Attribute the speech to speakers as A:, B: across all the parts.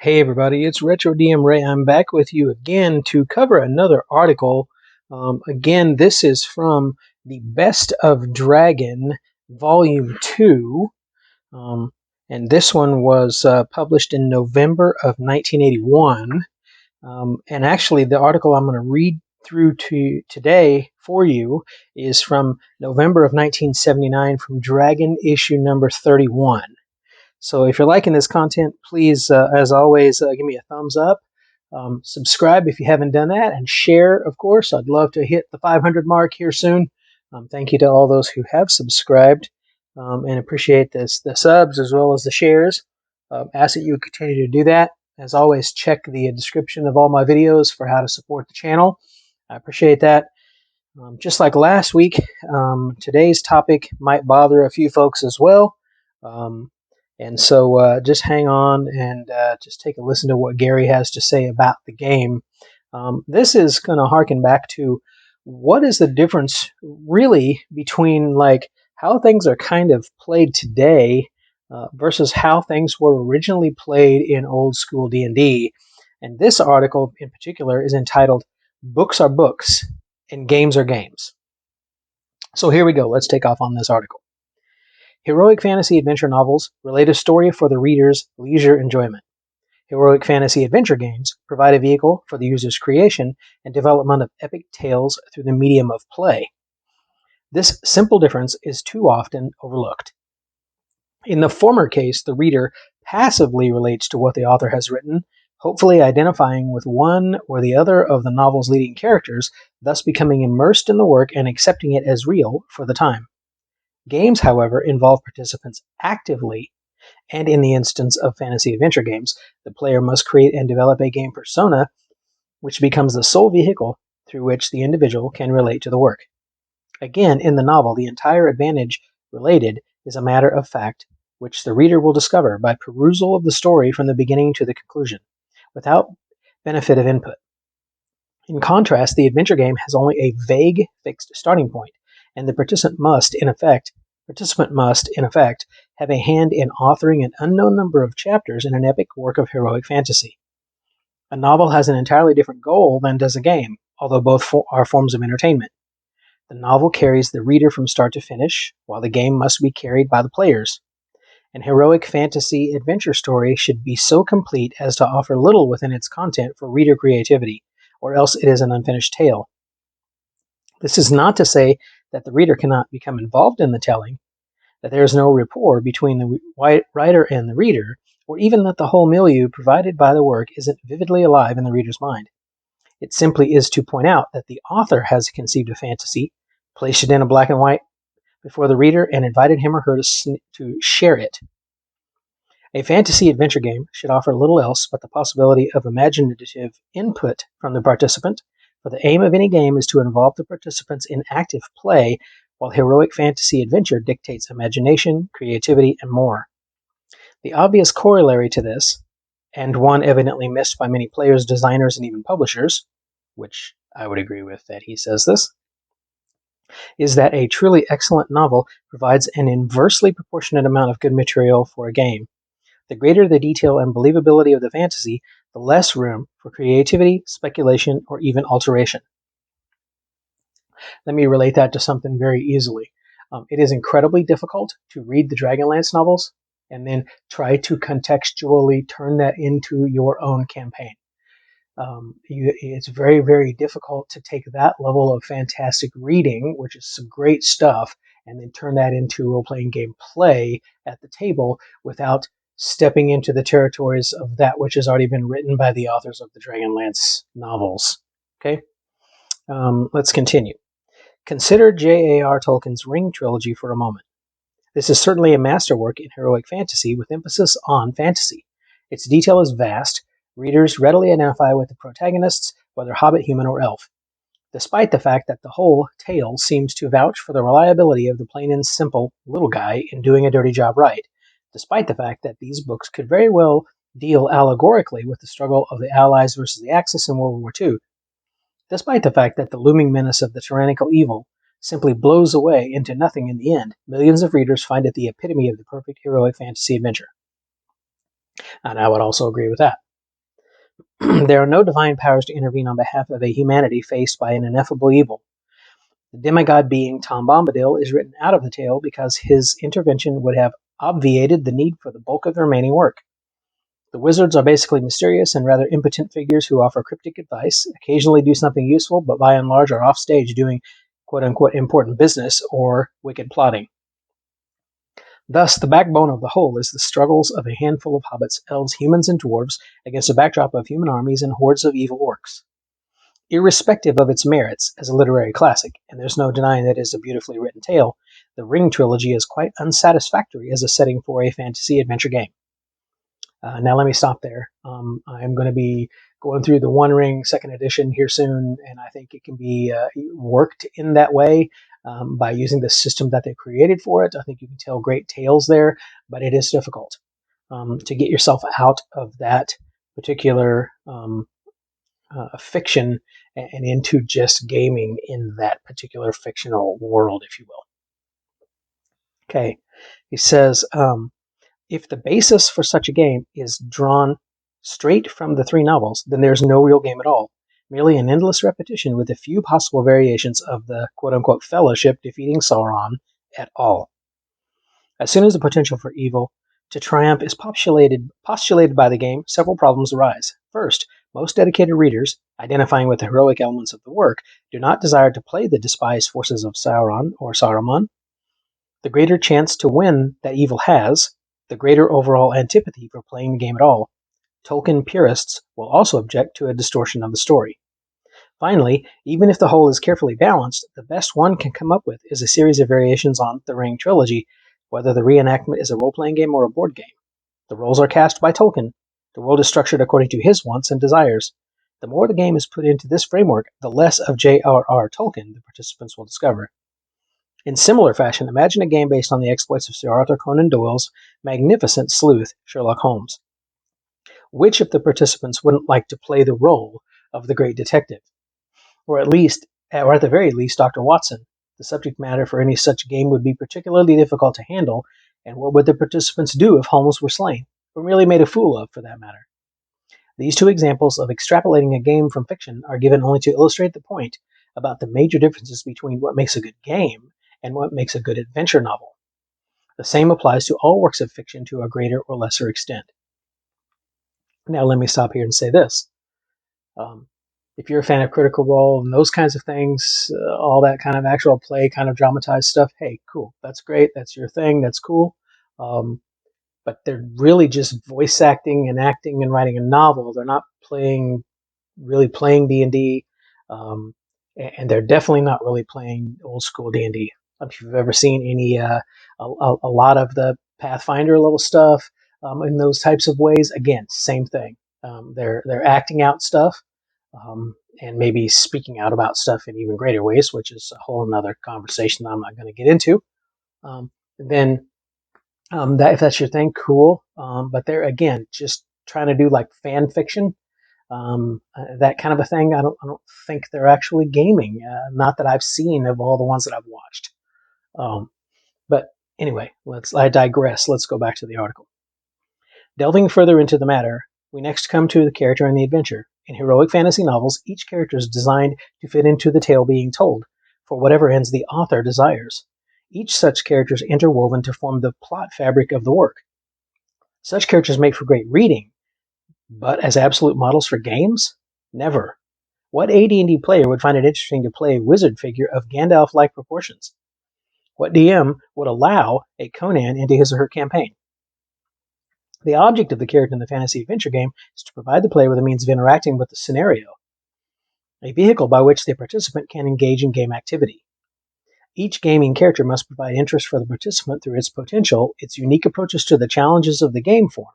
A: Hey everybody, it's Retro DM Ray. I'm back with you again to cover another article. Again, this is from the Best of Dragon Volume 2. And this one was published in November of 1981. And actually, the article I'm going to read through to today for you is from November of 1979 from Dragon issue number 31. So if you're liking this content, please, as always, give me a thumbs up. Subscribe if you haven't done that, and share, of course. I'd love to hit the 500 mark here soon. Thank you to all those who have subscribed, and appreciate the subs as well as the shares. Ask that you continue to do that. As always, check the description of all my videos for how to support the channel. I appreciate that. Just like last week, today's topic might bother a few folks as well. And so just hang on and just take a listen to what Gary has to say about the game. This is going to harken back to what is the difference really between like how things are kind of played today versus how things were originally played in old school D&D. And this article in particular is entitled "Books Are Books and Games Are Games." So here we go. Let's take off on this article. Heroic fantasy adventure novels relate a story for the reader's leisure enjoyment. Heroic fantasy adventure games provide a vehicle for the user's creation and development of epic tales through the medium of play. This simple difference is too often overlooked. In the former case, the reader passively relates to what the author has written, hopefully identifying with one or the other of the novel's leading characters, thus becoming immersed in the work and accepting it as real for the time. Games, however, involve participants actively, and in the instance of fantasy adventure games, the player must create and develop a game persona, which becomes the sole vehicle through which the individual can relate to the work. Again, in the novel, the entire advantage related is a matter of fact, which the reader will discover by perusal of the story from the beginning to the conclusion, without benefit of input. In contrast, the adventure game has only a vague, fixed starting point, and the participant must, in effect, have a hand in authoring an unknown number of chapters in an epic work of heroic fantasy. A novel has an entirely different goal than does a game, although both are forms of entertainment. The novel carries the reader from start to finish, while the game must be carried by the players. An heroic fantasy adventure story should be so complete as to offer little within its content for reader creativity, or else it is an unfinished tale. This is not to say that the reader cannot become involved in the telling, that there is no rapport between the writer and the reader, or even that the whole milieu provided by the work isn't vividly alive in the reader's mind. It simply is to point out that the author has conceived a fantasy, placed it in a black and white before the reader, and invited him or her to share it. A fantasy adventure game should offer little else but the possibility of imaginative input from the participant, for the aim of any game is to involve the participants in active play, while heroic fantasy adventure dictates imagination, creativity, and more. The obvious corollary to this, and one evidently missed by many players, designers, and even publishers, which I would agree with that he says this, is that a truly excellent novel provides an inversely proportionate amount of good material for a game. The greater the detail and believability of the fantasy, the less room for creativity, speculation, or even alteration. Let me relate that to something very easily. It is incredibly difficult to read the Dragonlance novels and then try to contextually turn that into your own campaign. It's very, very difficult to take that level of fantastic reading, which is some great stuff, and then turn that into role-playing game play at the table without stepping into the territories of that which has already been written by the authors of the Dragonlance novels. Okay, let's continue. Consider J.A.R. Tolkien's Ring trilogy for a moment. This is certainly a masterwork in heroic fantasy with emphasis on fantasy. Its detail is vast. Readers readily identify with the protagonists, whether hobbit, human, or elf, despite the fact that the whole tale seems to vouch for the reliability of the plain and simple little guy in doing a dirty job right, despite the fact that these books could very well deal allegorically with the struggle of the Allies versus the Axis in World War II, despite the fact that the looming menace of the tyrannical evil simply blows away into nothing in the end. Millions of readers find it the epitome of the perfect heroic fantasy adventure. And I would also agree with that. There are no divine powers to intervene on behalf of a humanity faced by an ineffable evil. The demigod being Tom Bombadil is written out of the tale because his intervention would have obviated the need for the bulk of the remaining work. The wizards are basically mysterious and rather impotent figures who offer cryptic advice, occasionally do something useful, but by and large are off stage doing quote-unquote important business or wicked plotting. Thus, the backbone of the whole is the struggles of a handful of hobbits, elves, humans, and dwarves against a backdrop of human armies and hordes of evil orcs. Irrespective of its merits as a literary classic, and there's no denying that it is a beautifully written tale, the Ring trilogy is quite unsatisfactory as a setting for a fantasy adventure game. Now let me stop there. I'm going to be going through the One Ring second edition here soon, and I think it can be worked in that way by using the system that they created for it. I think you can tell great tales there, but it is difficult to get yourself out of that particular fiction and into just gaming in that particular fictional world, if you will. Okay, he says, if the basis for such a game is drawn straight from the three novels, then there's no real game at all, merely an endless repetition with a few possible variations of the quote-unquote fellowship defeating Sauron at all. As soon as the potential for evil to triumph is postulated by the game, several problems arise. First, most dedicated readers, identifying with the heroic elements of the work, do not desire to play the despised forces of Sauron or Saruman. The greater chance to win that evil has, the greater overall antipathy for playing the game at all. Tolkien purists will also object to a distortion of the story. Finally, even if the whole is carefully balanced, the best one can come up with is a series of variations on the Ring trilogy, whether the reenactment is a role-playing game or a board game. The roles are cast by Tolkien. The world is structured according to his wants and desires. The more the game is put into this framework, the less of J.R.R. Tolkien the participants will discover. In similar fashion, imagine a game based on the exploits of Sir Arthur Conan Doyle's magnificent sleuth, Sherlock Holmes. Which of the participants wouldn't like to play the role of the great detective? Or at the very least, Dr. Watson. The subject matter for any such game would be particularly difficult to handle, and what would the participants do if Holmes were slain, or merely made a fool of, for that matter? These two examples of extrapolating a game from fiction are given only to illustrate the point about the major differences between what makes a good game and what makes a good adventure novel. The same applies to all works of fiction to a greater or lesser extent. Now let me stop here and say this. If you're a fan of Critical Role and those kinds of things, all that kind of actual play, kind of dramatized stuff, hey, cool. That's great. That's your thing. That's cool. But they're really just voice acting and acting and writing a novel. They're not really playing D&D. And they're definitely not really playing old school D&D. If you've ever seen any, a lot of the Pathfinder level stuff in those types of ways, again, same thing. They're acting out stuff and maybe speaking out about stuff in even greater ways, which is a whole another conversation that I'm not going to get into. That if that's your thing, cool. But they're again just trying to do like fan fiction. That kind of a thing. I don't think they're actually gaming. Not that I've seen of all the ones that I've watched. But anyway, I digress. Let's go back to the article. Delving further into the matter, we next come to the character and the adventure. In heroic fantasy novels, each character is designed to fit into the tale being told, for whatever ends the author desires. Each such character is interwoven to form the plot fabric of the work. Such characters make for great reading, but as absolute models for games? Never. What AD&D player would find it interesting to play a wizard figure of Gandalf-like proportions? What DM would allow a Conan into his or her campaign? The object of the character in the fantasy adventure game is to provide the player with a means of interacting with the scenario, a vehicle by which the participant can engage in game activity. Each gaming character must provide interest for the participant through its potential, its unique approaches to the challenges of the game form,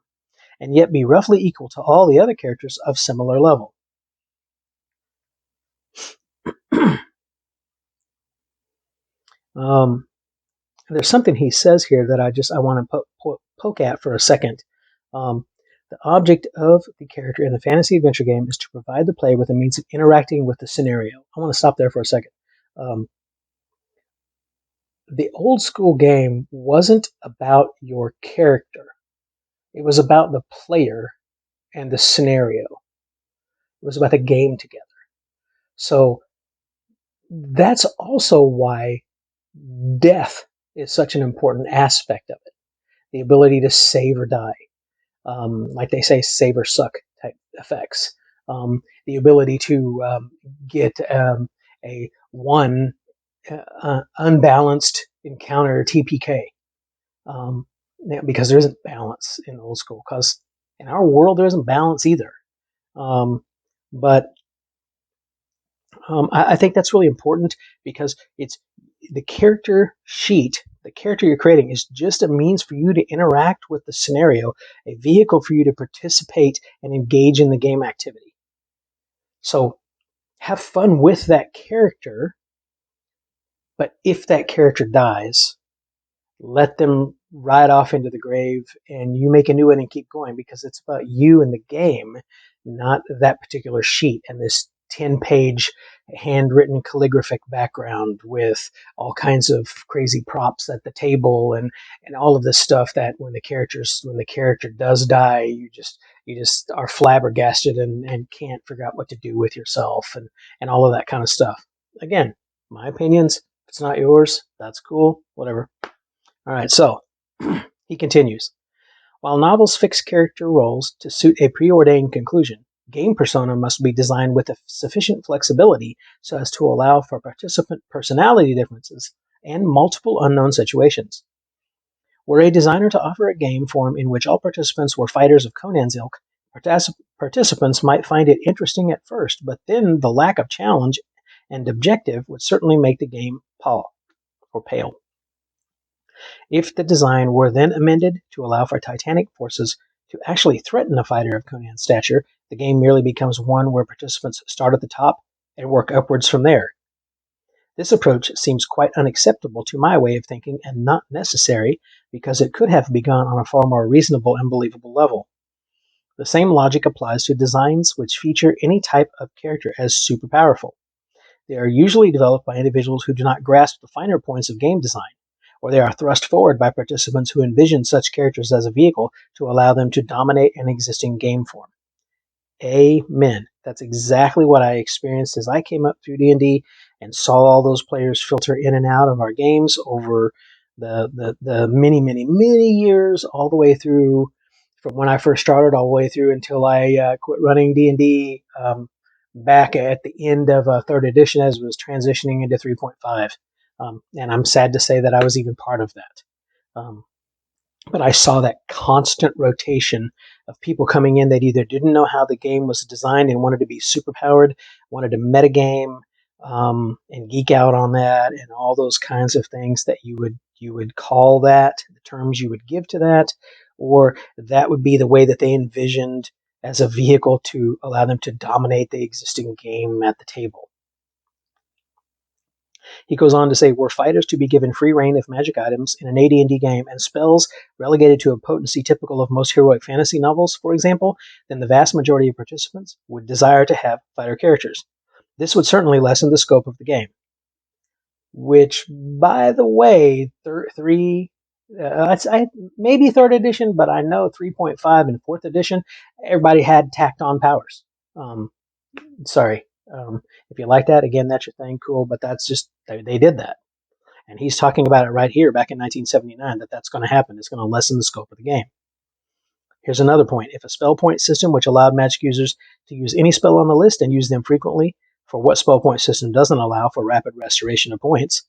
A: and yet be roughly equal to all the other characters of similar level. There's something he says here that I want to poke at for a second. The object of the character in the fantasy adventure game is to provide the player with a means of interacting with the scenario. I want to stop there for a second. The old school game wasn't about your character. It was about the player and the scenario. It was about the game together. So that's also why death is such an important aspect of it. The ability to save or die. Like they say, save or suck type effects. The ability to get a one unbalanced encounter TPK, because there isn't balance in old school. Because in our world, there isn't balance either. But I think that's really important because it's the character sheet. The character you're creating is just a means for you to interact with the scenario, a vehicle for you to participate and engage in the game activity. So have fun with that character, but if that character dies, let them ride off into the grave and you make a new one and keep going, because it's about you and the game, not that particular sheet and this 10-page handwritten calligraphic background with all kinds of crazy props at the table and all of this stuff that when the character does die, you just are flabbergasted and can't figure out what to do with yourself and all of that kind of stuff. Again, my opinions. If it's not yours, that's cool. Whatever. All right, so he continues. While novels fix character roles to suit a preordained conclusion, game persona must be designed with sufficient flexibility so as to allow for participant personality differences and multiple unknown situations. Were a designer to offer a game form in which all participants were fighters of Conan's ilk, participants might find it interesting at first, but then the lack of challenge and objective would certainly make the game pale. If the design were then amended to allow for titanic forces to actually threaten a fighter of Conan's stature, the game merely becomes one where participants start at the top and work upwards from there. This approach seems quite unacceptable to my way of thinking and not necessary, because it could have begun on a far more reasonable and believable level. The same logic applies to designs which feature any type of character as super powerful. They are usually developed by individuals who do not grasp the finer points of game design, or they are thrust forward by participants who envision such characters as a vehicle to allow them to dominate an existing game form. Amen. That's exactly what I experienced as I came up through D&D and saw all those players filter in and out of our games over the many, many, many years, all the way through from when I first started all the way through until I quit running D&D back at the end of 3rd edition as it was transitioning into 3.5. And I'm sad to say that I was even part of that. But I saw that constant rotation of people coming in that either didn't know how the game was designed and wanted to be superpowered, wanted to metagame and geek out on that, and all those kinds of things that you would call that, the terms you would give to that, or that would be the way that they envisioned as a vehicle to allow them to dominate the existing game at the table. He goes on to say, were fighters to be given free reign of magic items in an AD&D game and spells relegated to a potency typical of most heroic fantasy novels, for example, then the vast majority of participants would desire to have fighter characters. This would certainly lessen the scope of the game. Which, by the way, maybe 3rd edition, but I know 3.5 and 4th edition, everybody had tacked on powers. Sorry. If you like that, again, that's your thing, cool, but that's just, they did that. And he's talking about it right here back in 1979, that's going to happen. It's going to lessen the scope of the game. Here's another point. If a spell point system which allowed magic users to use any spell on the list and use them frequently, for what spell point system doesn't allow for rapid restoration of points,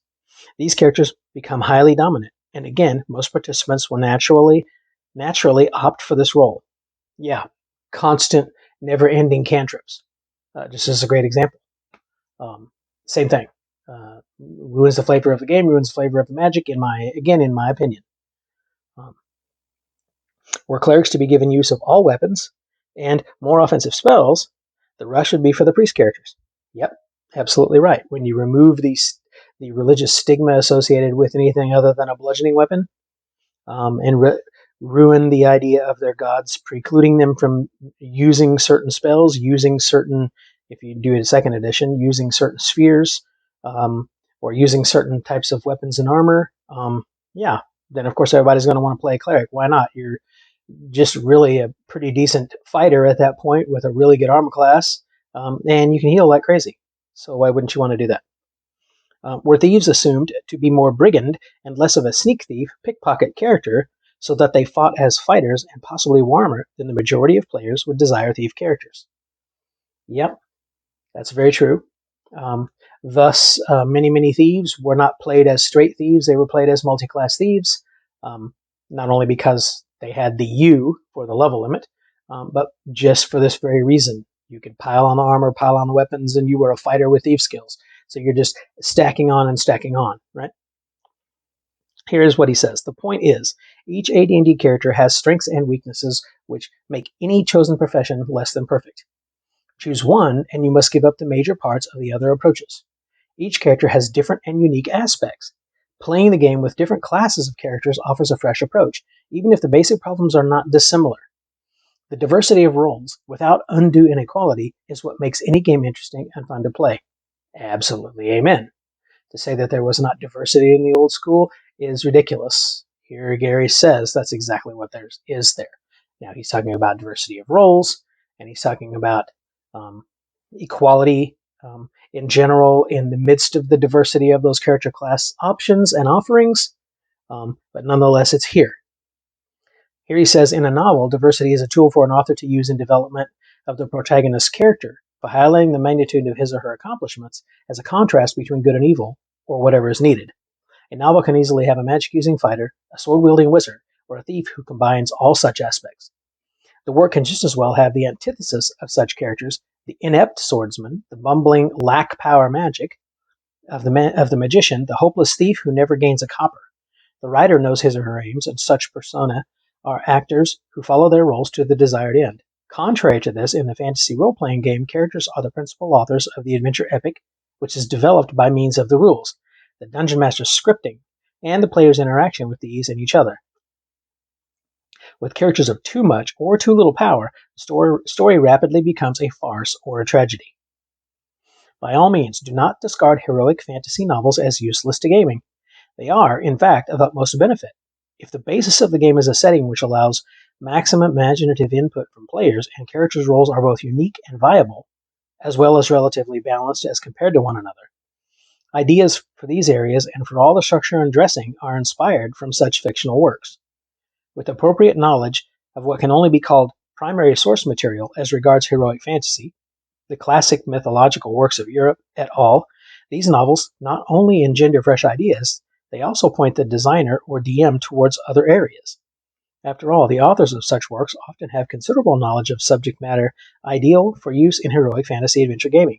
A: these characters become highly dominant. And again, most participants will naturally opt for this role. Yeah, constant, never-ending cantrips. Just as a great example. Same thing. Ruins the flavor of the game, ruins the flavor of the magic, in my opinion. Were clerics to be given use of all weapons and more offensive spells, the rush would be for the priest characters. Yep, absolutely right. When you remove the religious stigma associated with anything other than a bludgeoning weapon, and ruin the idea of their gods, precluding them from using certain spells, if you do it in 2nd edition, using certain spheres, or using certain types of weapons and armor, then of course everybody's going to want to play a cleric. Why not? You're just really a pretty decent fighter at that point with a really good armor class, and you can heal like crazy. So why wouldn't you want to do that? Were thieves assumed to be more brigand and less of a sneak thief, pickpocket character, so that they fought as fighters and possibly warmer than the majority of players would desire thief characters? Yep, that's very true. Thus, many thieves were not played as straight thieves, they were played as multi-class thieves, not only because they had the U for the level limit, but just for this very reason. You could pile on the armor, pile on the weapons, and you were a fighter with thief skills. So you're just stacking on and stacking on, right? Here's what he says. The point is, each AD&D character has strengths and weaknesses which make any chosen profession less than perfect. Choose one, and you must give up the major parts of the other approaches. Each character has different and unique aspects. Playing the game with different classes of characters offers a fresh approach, even if the basic problems are not dissimilar. The diversity of roles, without undue inequality, is what makes any game interesting and fun to play. Absolutely amen. To say that there was not diversity in the old school is ridiculous. Here Gary says that's exactly what there is there. Now he's talking about diversity of roles, and he's talking about equality in general in the midst of the diversity of those character class options and offerings, but nonetheless it's here. Here he says, in a novel, diversity is a tool for an author to use in development of the protagonist's character by highlighting the magnitude of his or her accomplishments as a contrast between good and evil, or whatever is needed. A novel can easily have a magic-using fighter, a sword-wielding wizard, or a thief who combines all such aspects. The work can just as well have the antithesis of such characters, the inept swordsman, the bumbling lack-power magic of the magician, the hopeless thief who never gains a copper. The writer knows his or her aims, and such persona are actors who follow their roles to the desired end. Contrary to this, in the fantasy role-playing game, characters are the principal authors of the adventure epic, which is developed by means of the rules, the dungeon master's scripting, and the player's interaction with these and each other. With characters of too much or too little power, the story rapidly becomes a farce or a tragedy. By all means, do not discard heroic fantasy novels as useless to gaming. They are, in fact, of utmost benefit. If the basis of the game is a setting which allows maximum imaginative input from players and characters' roles are both unique and viable, as well as relatively balanced as compared to one another, ideas for these areas and for all the structure and dressing are inspired from such fictional works. With appropriate knowledge of what can only be called primary source material as regards heroic fantasy, the classic mythological works of Europe et al., these novels not only engender fresh ideas, they also point the designer or DM towards other areas. After all, the authors of such works often have considerable knowledge of subject matter ideal for use in heroic fantasy adventure gaming.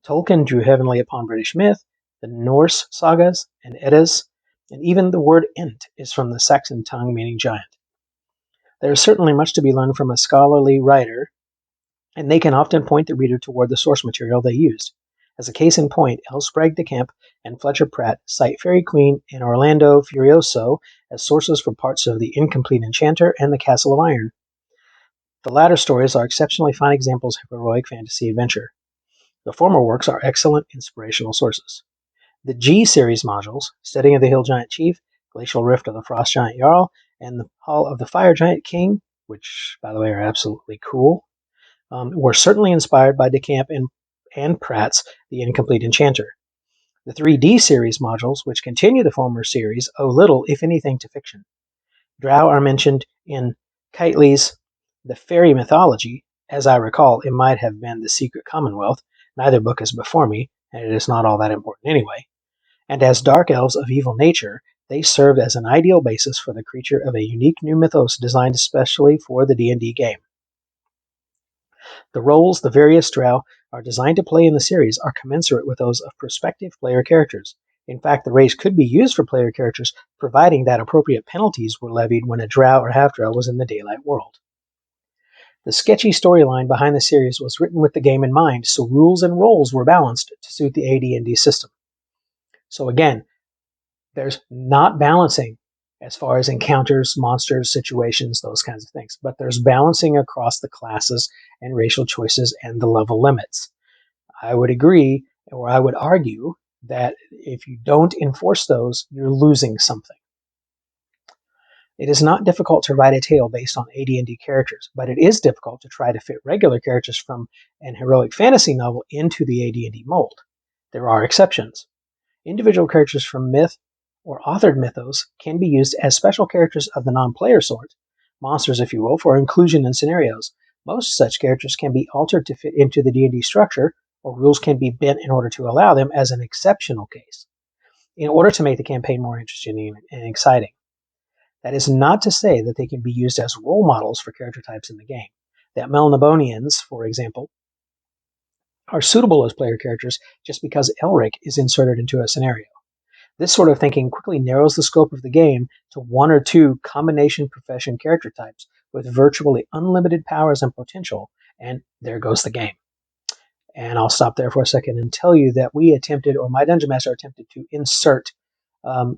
A: Tolkien drew heavily upon British myth, the Norse sagas, and Eddas, and even the word Ent is from the Saxon tongue meaning giant. There is certainly much to be learned from a scholarly writer, and they can often point the reader toward the source material they used. As a case in point, L. Sprague de Camp and Fletcher Pratt cite Fairy Queen and Orlando Furioso as sources for parts of The Incomplete Enchanter and The Castle of Iron. The latter stories are exceptionally fine examples of heroic fantasy adventure. The former works are excellent inspirational sources. The G series modules, Steading of the Hill Giant Chief, Glacial Rift of the Frost Giant Jarl, and the Hall of the Fire Giant King, which, by the way, are absolutely cool, were certainly inspired by DeCamp and Pratt's The Incomplete Enchanter. The 3D series modules, which continue the former series, owe little, if anything, to fiction. Drow are mentioned in Kitely's The Fairy Mythology. As I recall, it might have been The Secret Commonwealth. Neither book is before me, and it is not all that important anyway. And as dark elves of evil nature, they served as an ideal basis for the creature of a unique new mythos designed especially for the D&D game. The roles the various drow are designed to play in the series are commensurate with those of prospective player characters. In fact, the race could be used for player characters, providing that appropriate penalties were levied when a drow or half-drow was in the daylight world. The sketchy storyline behind the series was written with the game in mind, so rules and roles were balanced to suit the AD&D system. So again, there's not balancing as far as encounters, monsters, situations, those kinds of things. But there's balancing across the classes and racial choices and the level limits. I would agree, or I would argue, that if you don't enforce those, you're losing something. It is not difficult to write a tale based on AD&D characters, but it is difficult to try to fit regular characters from an heroic fantasy novel into the AD&D mold. There are exceptions. Individual characters from myth or authored mythos can be used as special characters of the non-player sort, monsters if you will, for inclusion in scenarios. Most such characters can be altered to fit into the D&D structure, or rules can be bent in order to allow them as an exceptional case, in order to make the campaign more interesting and exciting. That is not to say that they can be used as role models for character types in the game. The Melnibonians, for example, are suitable as player characters just because Elric is inserted into a scenario. This sort of thinking quickly narrows the scope of the game to one or two combination profession character types with virtually unlimited powers and potential, and there goes the game. And I'll stop there for a second and tell you that we attempted, or my Dungeon Master attempted to insert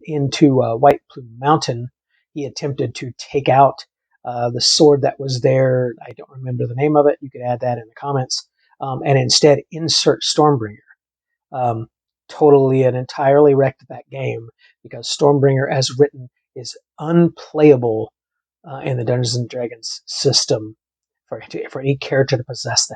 A: into White Plume Mountain. He attempted to take out the sword that was there. I don't remember the name of it. You could add that in the comments. And instead insert Stormbringer. Totally and entirely wrecked that game because Stormbringer, as written, is unplayable in the Dungeons and Dragons system for any character to possess that.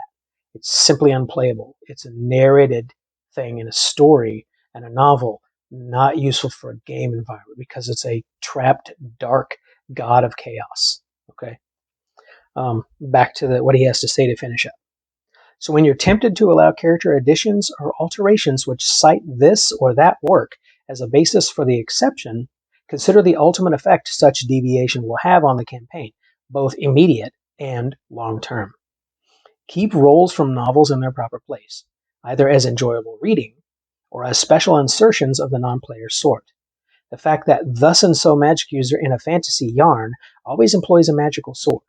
A: It's simply unplayable. It's a narrated thing in a story and a novel, not useful for a game environment because it's a trapped, dark god of chaos. Okay. Back to what he has to say to finish up. So when you're tempted to allow character additions or alterations which cite this or that work as a basis for the exception, consider the ultimate effect such deviation will have on the campaign, both immediate and long-term. Keep roles from novels in their proper place, either as enjoyable reading or as special insertions of the non-player sort. The fact that thus and so magic user in a fantasy yarn always employs a magical sword,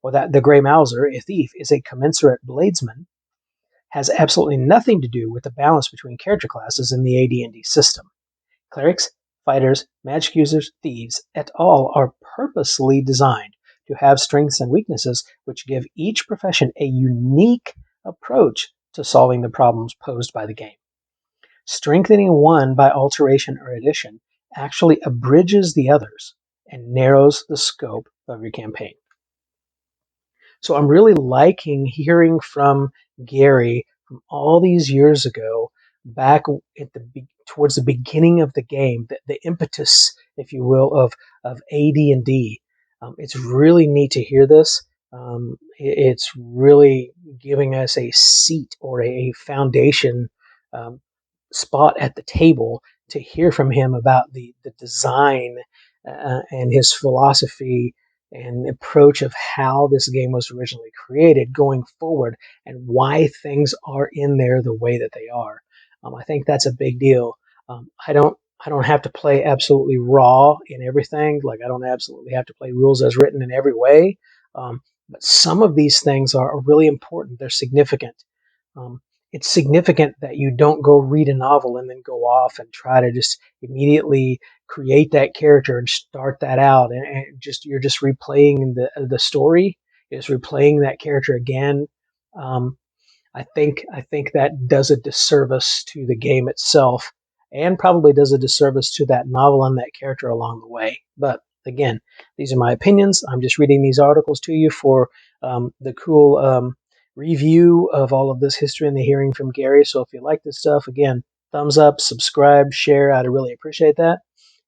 A: or that the Grey Mouser, a thief, is a commensurate bladesman, has absolutely nothing to do with the balance between character classes in the AD&D system. Clerics, fighters, magic users, thieves, et al. Are purposely designed to have strengths and weaknesses which give each profession a unique approach to solving the problems posed by the game. Strengthening one by alteration or addition actually abridges the others and narrows the scope of your campaign. So I'm really liking hearing from Gary from all these years ago, back at towards the beginning of the game, the impetus, if you will, of AD&D. It's really neat to hear this. It's really giving us a seat or a foundation spot at the table to hear from him about the design and his philosophy and approach of how this game was originally created going forward and why things are in there the way that they are. I think that's a big deal. I don't have to play absolutely raw in everything. Like I don't absolutely have to play rules as written in every way. But some of these things are really important. They're significant. It's significant that you don't go read a novel and then go off and try to just immediately create that character and start that out, and you're just replaying the story. You're just replaying that character again. I think that does a disservice to the game itself, and probably does a disservice to that novel and that character along the way. But again, these are my opinions. I'm just reading these articles to you for the cool review of all of this history and the hearing from Gary. So if you like this stuff, again, thumbs up, subscribe, share. I'd really appreciate that.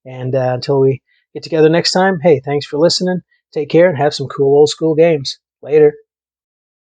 A: And until we get together next time, hey, thanks for listening. Take care and have some cool old school games. Later.